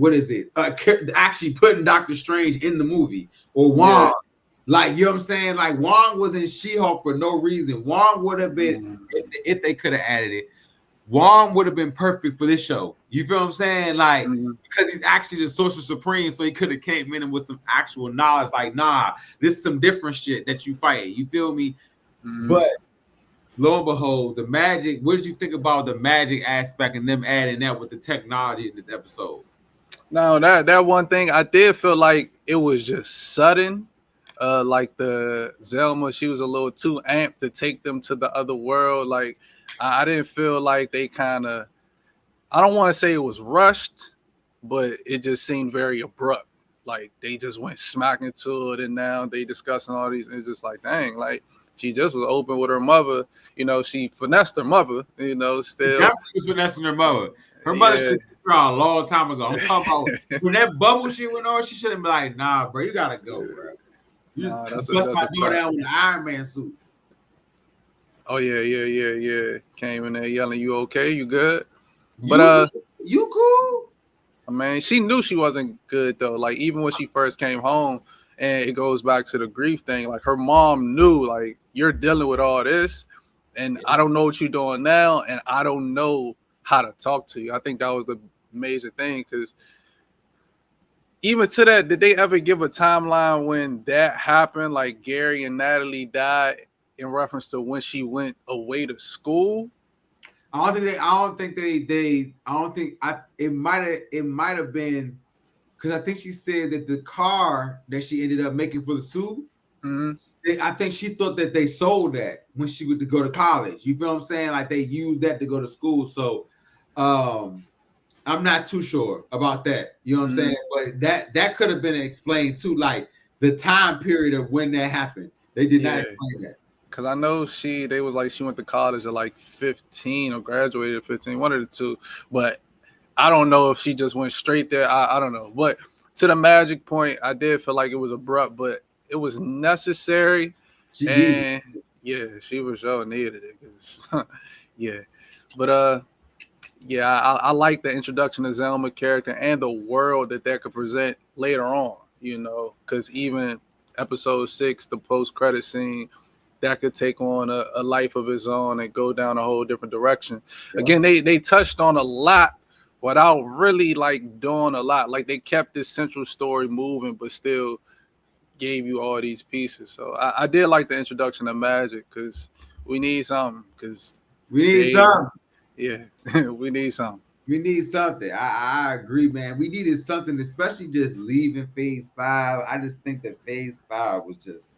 what is it? Actually putting Doctor Strange in the movie or Wong. Yeah. Like, you know what I'm saying? Like, Wong was in She-Hulk for no reason. Wong would have been, if they could have added it, Wong would have been perfect for this show. You feel what I'm saying? Like, because he's actually the Sorcerer Supreme, so he could have came in with some actual knowledge. Like, nah, this is some different shit that you fight. You feel me? But lo and behold, the magic. What did you think about the magic aspect and them adding that with the technology in this episode? No, that one thing I did feel like it was just sudden. Like the Zelma, she was a little too amped to take them to the other world. Like I didn't feel like they kind of, I don't want to say it was rushed, but it just seemed very abrupt. Like they just went smack into it, and now they discussing all these. And it's just like, dang, like she just was open with her mother. You know, she finessed her mother. You know, still. She was finessing her mother. Her mother should have been around a long time ago. I'm talking about when that bubble shit went on. She shouldn't be like, nah, bro, you gotta go, bro. You just bust my door down with an Iron Man suit. Oh yeah. Came in there yelling, "You okay? You good?" But you cool? I mean, she knew she wasn't good though. Like even when she first came home, and it goes back to the grief thing. Like her mom knew, like you're dealing with all this, and I don't know what you're doing now, and I don't know how to talk to you. I think that was the major thing because. Even to that, did they ever give a timeline when that happened? Like Gary and Natalie died in reference to when she went away to school? It might have been because I think she said that the car that she ended up making for the suit. I think she thought that they sold that when she went to go to college. You feel what I'm saying? Like they used that to go to school. So, I'm not too sure about that. You know what I'm saying? But that could have been explained too, like the time period of when that happened. They did not explain that. Because I know they was like she went to college at like 15 or graduated at 15, one of the two. But I don't know if she just went straight there. I don't know. But to the magic point, I did feel like it was abrupt, but it was necessary. She was sure needed it. Yeah. But yeah, I like the introduction of Zelma character and the world that could present later on, you know, because even episode 6, the post-credit scene, that could take on a life of its own and go down a whole different direction. Yeah. Again, they touched on a lot without really like doing a lot. Like they kept this central story moving, but still gave you all these pieces. So I did like the introduction of magic because we need something. Yeah, we need something. We need something. I agree, man. We needed something, especially just leaving Phase 5. I just think that Phase 5 was just,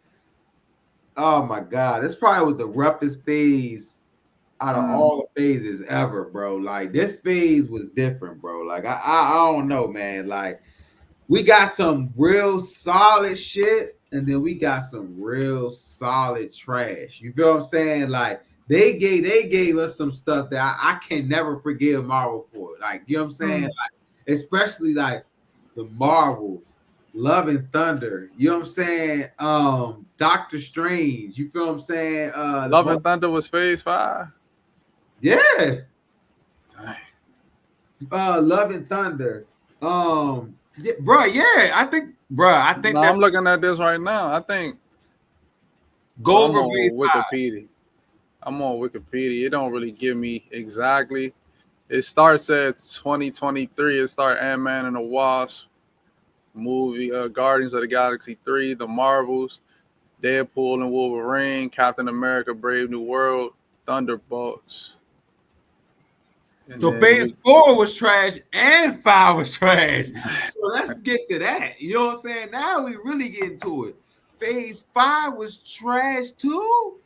oh my God, this probably was the roughest phase out of all the phases ever, bro. Like this phase was different, bro. Like I don't know, man. Like we got some real solid shit, and then we got some real solid trash. You feel what I'm saying? Like they gave us some stuff that I can never forgive Marvel for. Like, you know what I'm saying? Like, especially like the Marvels, Love and Thunder. You know what I'm saying? Doctor Strange. You feel what I'm saying? Love and Thunder was Phase 5. Yeah. Nice. Love and Thunder. Yeah, bro. Yeah, I think no, I'm looking at this right now. I think go over Wikipedia. I'm on Wikipedia. It don't really give me exactly. It starts at 2023. It starts Ant-Man and the Wasp movie, Guardians of the Galaxy 3, The Marvels, Deadpool and Wolverine, Captain America, Brave New World, Thunderbolts. So Phase 4 was trash and 5 was trash. So let's get to that. You know what I'm saying? Now we really get into it. Phase 5 was trash too.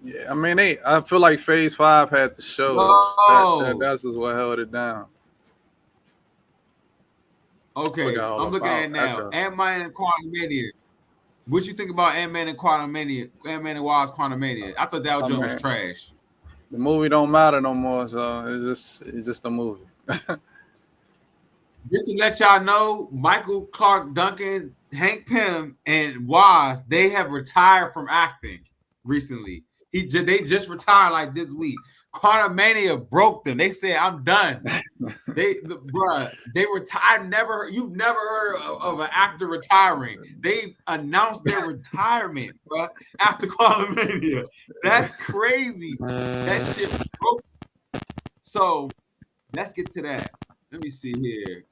Yeah, I mean, I feel like Phase 5 had the show. That's just what held it down. Okay, I'm looking at it now. Ant-Man and Quantumania. What you think about Ant-Man and Quantumania? Ant-Man and Wasp Quantumania. I thought that joke was trash. The movie don't matter no more, so it's just a movie. Just to let y'all know, Michael Clark Duncan, Hank Pym, and Wasp, they have retired from acting recently. They just retired like this week. Quantumania broke them. They said, "I'm done." They retired. You've never heard of an actor retiring. They announced their retirement, bro, after Quantumania. That's crazy. That shit broke. So let's get to that. Let me see here.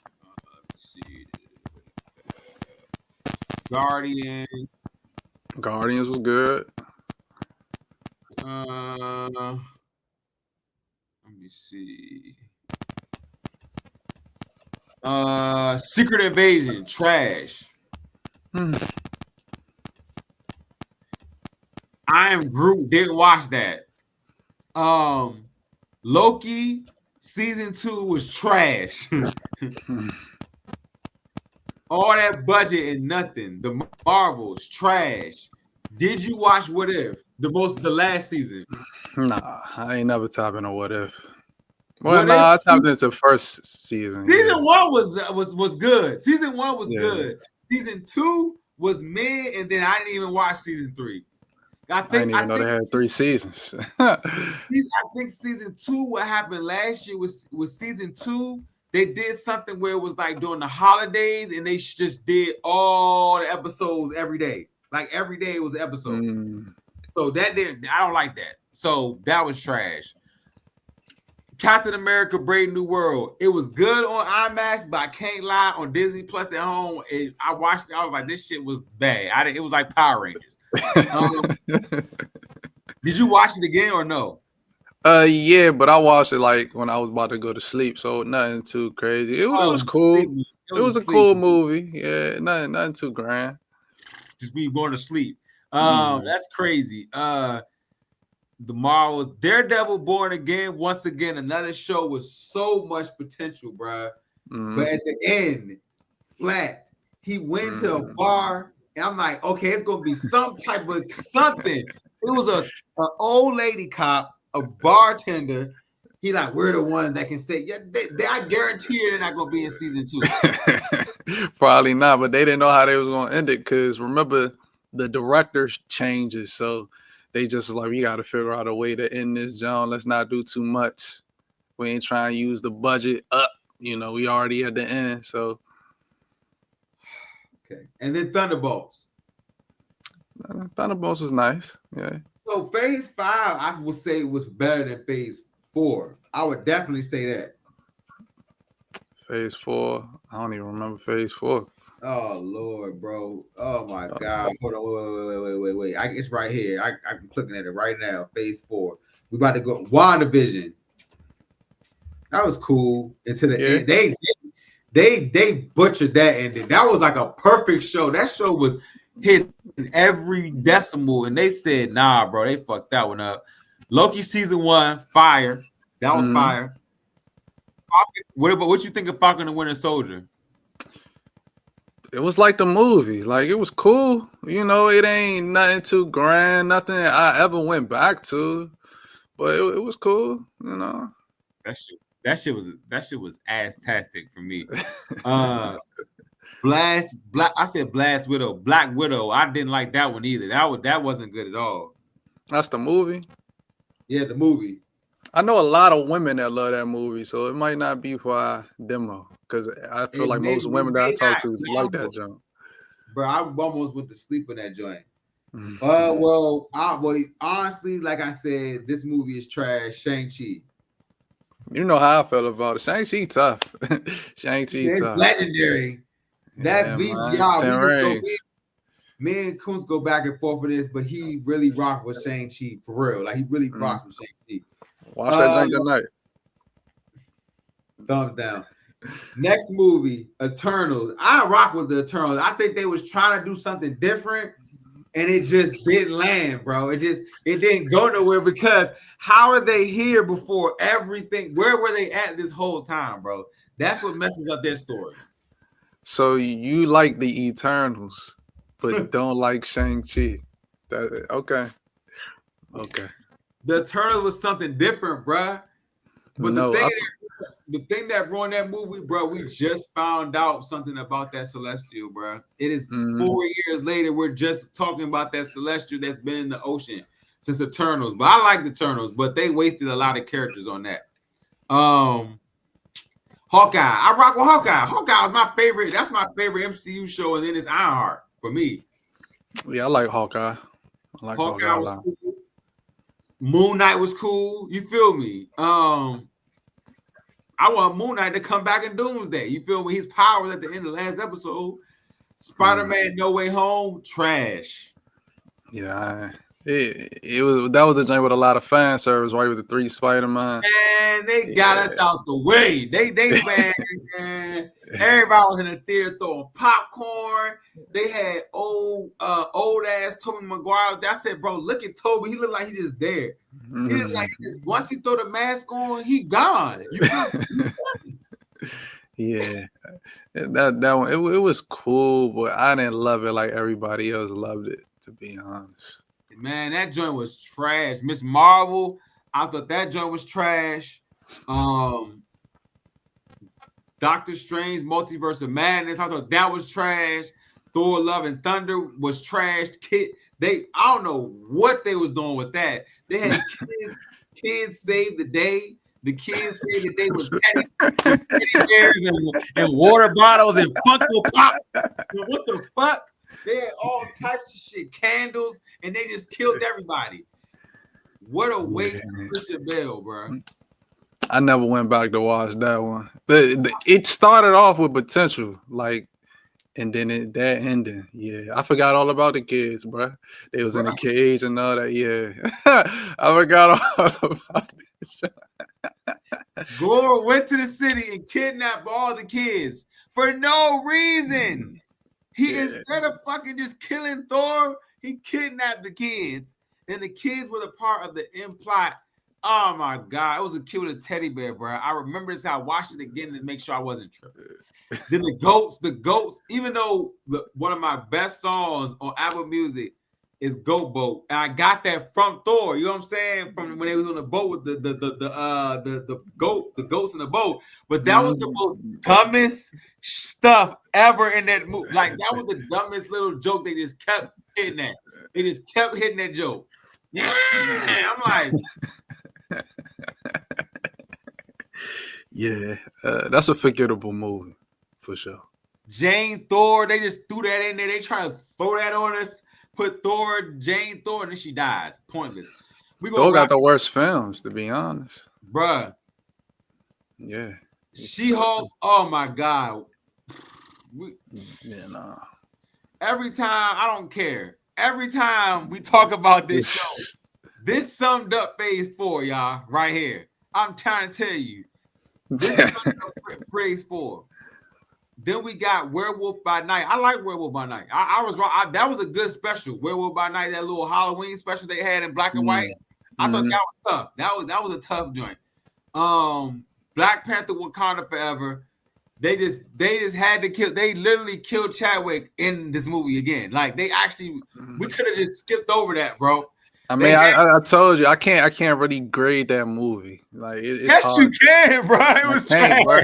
Let's see. Guardian. Guardians was good. Let me see. Secret Invasion, trash. Hmm. I Am Groot, didn't watch that. Loki season 2 was trash. All that budget and nothing. The Marvels, trash. Did you watch What If? The last season. Nah, I ain't never tapping a What If. Well, What If nah, I tapped into first season. Yeah, season 1 was good. Season 1 was yeah. good. Season 2 was mid, and then I didn't even watch season 3. I didn't even know they had 3 seasons. I think season 2, what happened last year was season 2. They did something where it was like during the holidays, and they just did all the episodes every day. Like every day it was an episode. So that didn't. I don't like that. So that was trash. Captain America: Brave New World. It was good on IMAX, but I can't lie, on Disney Plus at home, I watched it. I was like, this shit was bad. It was like Power Rangers. Did you watch it again or no? Yeah, but I watched it like when I was about to go to sleep, so nothing too crazy. It was cool. It was a cool movie. Yeah, nothing too grand. Just be going to sleep. That's crazy. The Marvels, Daredevil Born Again, once again, another show with so much potential, bro. But at the end, flat. He went to a bar, and I'm like, okay, it's gonna be some type of something. It was an old lady cop, a bartender. He like, we're the ones that can say, yeah, I guarantee you they're not gonna be in season 2. Probably not, but they didn't know how they was gonna end it, because remember the director's changes, so they just was like, we got to figure out a way to end this, John. Let's not do too much. We ain't trying to use the budget up. We already at the end, so. Okay, and then Thunderbolts. Thunderbolts was nice. Yeah. So Phase 5, I would say, was better than Phase 4. I would definitely say that. Phase 4. I don't even remember Phase 4. Oh Lord, bro. Oh my God. Hold on. Wait. It's right here. I'm looking at it right now. Phase 4. We about to go. WandaVision. That was cool. Until the end. They butchered that ending. That was like a perfect show. That show was hitting every decimal, and they said, nah, bro, they fucked that one up. Loki season 1, fire. That was fire. What you think of Falcon and Winter Soldier? It was like the movie. Like, it was cool. It ain't nothing too grand, nothing I ever went back to. But it was cool, That shit was ass-tastic for me. I said Blast Widow, Black Widow. I didn't like that one either. That wasn't good at all. That's the movie? Yeah, the movie. I know a lot of women that love that movie, so it might not be for our demo, because I feel like most women that I talk to like that joint. Bro, I almost went to sleep in that joint. Well, honestly, like I said, this movie is trash. Shang-Chi. You know how I felt about it. Shang-Chi tough. Shang-Chi tough. Legendary. That me and Coons go back and forth for this, but he really rocked with Shang-Chi for real. Like, he really rocked with Shang-Chi. Watch that thing tonight. Thumbs down. Next movie, Eternals. I rock with the Eternals. I think they was trying to do something different, and it just didn't land, bro. It didn't go nowhere, because how are they here before everything? Where were they at this whole time, bro? That's what messes up their story. So you like the Eternals, but don't like Shang-Chi. Okay. The Eternals was something different, bro. But the thing that ruined that movie, bro, we just found out something about that Celestial, bro. It is 4 years later. We're just talking about that Celestial that's been in the ocean. since Eternals, but I like the Eternals, but they wasted a lot of characters on that. Hawkeye, I rock with Hawkeye. Hawkeye is my favorite. That's my favorite MCU show, and then it's Ironheart for me. Yeah, I like Hawkeye. I like Hawkeye Hawkeye a was lot. cool. Moon Knight was cool. You feel me? I want Moon Knight to come back in Doomsday. You feel me? His powers at the end of the last episode. Spider-Man No Way Home, trash. Yeah, it was that was a joint with a lot of fan service, right? With the 3 Spider-Man. And they got us out the way. They man, everybody was in the theater throwing popcorn. They had old ass Tobey Maguire. I said, bro, look at Toby. He looked like he just there. He looked like once he throw the mask on, he gone. You feel me? Yeah, that one it was cool, but I didn't love it like everybody else loved it. To be honest, man, that joint was trash. Miss Marvel, I thought that joint was trash. Doctor Strange, Multiverse of Madness, I thought that was trash. Thor: Love and Thunder was trash. I don't know what they was doing with that. They had kids save the day. The kids say that they was teddy bears and water bottles and Funko Pop. What the fuck? They had all types of shit, candles, and they just killed everybody. What a waste of Christian Bale, bro. I never went back to watch that one. It started off with potential, like, and then that ending. Yeah, I forgot all about the kids, bro. They was in the cage and all that. Yeah, I forgot all about this. Gore went to the city and kidnapped all the kids for no reason. Instead of fucking just killing Thor, he kidnapped the kids, and the kids were the part of the end plot. Oh my god, it was a kid with a teddy bear, bro. I remember this. I watched it again to make sure I wasn't tripping. Then the goats. Even though one of my best songs on Apple Music is Goat Boat, and I got that from Thor. You know what I'm saying? From when they was on the boat with the goats in the boat. But that was the most dumbest stuff ever in that movie. Like that was the dumbest little joke. They just kept hitting that. They just kept hitting that joke. Yeah, I'm like. Yeah, that's a forgettable movie for sure. Jane Thor, they just threw that in there. They try to throw that on us. Put Jane Thor, and then she dies. Pointless. Thor got the worst films, to be honest. Bruh. Yeah. She-Hulk, oh my God. Every time, I don't care. Every time we talk about this show, this summed up phase 4, y'all, right here. I'm trying to tell you. This is phase 4. Then we got Werewolf by Night. I like Werewolf by Night. I was wrong. That was a good special. Werewolf by Night, that little Halloween special they had in black and white. I thought that was tough. That was a tough joint. Black Panther Wakanda Forever. They just had to kill. They literally killed Chadwick in this movie again. Like we could have just skipped over that, bro. I mean, I told you I can't really grade that movie. Like yes, hard. You can, bro. It was trash. Bro.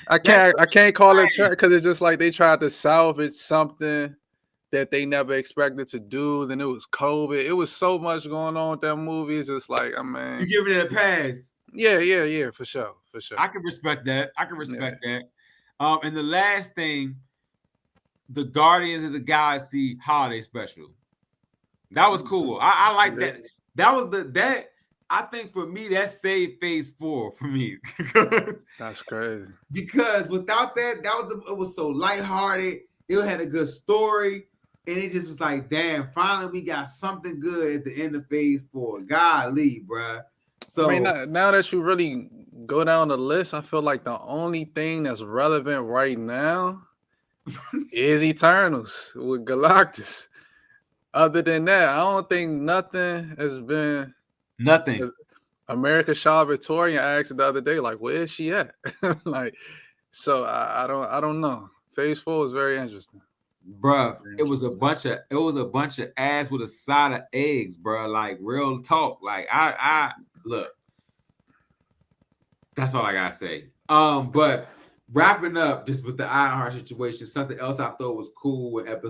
I can't call it trash because it's just like they tried to salvage something that they never expected to do. Then it was COVID. It was so much going on with that movie. It's just like, I mean, you giving it a pass? Yeah, for sure. I can respect that. That. And the last thing, the Guardians of the Galaxy holiday special. That was cool. I like that. That was I think for me, that saved phase 4 for me. That's crazy. Because without that, it was so lighthearted. It had a good story. And it just was like, damn, finally we got something good at the end of phase 4. Golly, bruh. So I mean, now that you really go down the list, I feel like the only thing that's relevant right now is Eternals with Galactus. Other than that, I don't think nothing has been nothing. America Shaw Victoria asked the other day, like, where is she at? Like, so I don't know. Phase 4 is very interesting. Bruh, it was a bunch of ass with a side of eggs, bruh. Like real talk. Like I look. That's all I gotta say. But wrapping up just with the Ironheart situation, something else I thought was cool with episode